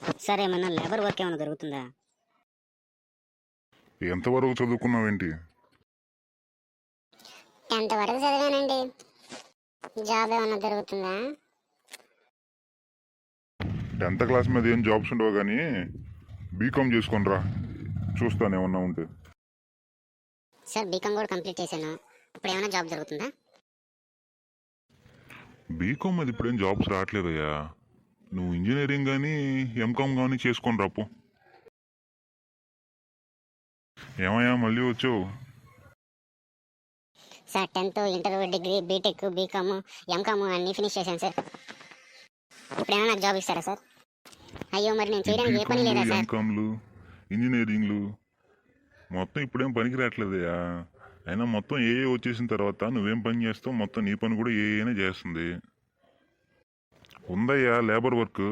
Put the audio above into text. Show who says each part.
Speaker 1: Sir ఏమన్నా labour work ఏమైనా దొరుకుతుందా?
Speaker 2: ఎంతవరకు చదువుకున్నావేంటి?
Speaker 3: 10th వరకు చదివానండి. జాబ్ ఏమన్నా దొరుకుతుందా?
Speaker 2: 10th క్లాస్ మీద ఏం జాబ్స్ ఉండవు కానీ బీకామ్ చేసుకొనిరా, చూస్తాను ఏమన్నా ఉంటే.
Speaker 3: సార్ బీకామ్ కూడా కంప్లీట్ చేశాను. ఇప్పుడు ఏమైనా జాబ్ దొరుకుతుందా?
Speaker 2: బీకామ్ అది ఇప్పుడేం జాబ్స్ రావట్లేదయ్యా. నువ్వు ఇంజనీరింగ్ కానీ ఎంకామ్ కానీ చేసుకొని రాపు. ఏమయ్యా మళ్ళీ వచ్చావు?
Speaker 3: Sir 10th, inter, degree, BTech, BCom, MCom అన్నీ ఫినిష్ చేశాను సార్. ఇప్పుడైనా నాకు జాబ్ ఇస్తారా సార్? అయ్యో మరి నేను చేయడానికి ఏ పని లేదా సార్?
Speaker 2: ఎంకామ్లు, ఇంజనీరింగ్లు మొత్తం ఇప్పుడేం పనికి రావట్లేదయ్యా. అయినా మొత్తం ఏ వచ్చేసిన తర్వాత నువ్వేం పని చేస్తావు? మొత్తం నీ పని కూడా ఏనే చేస్తుంది. ఉందయ్యా లేబర్ వర్క్.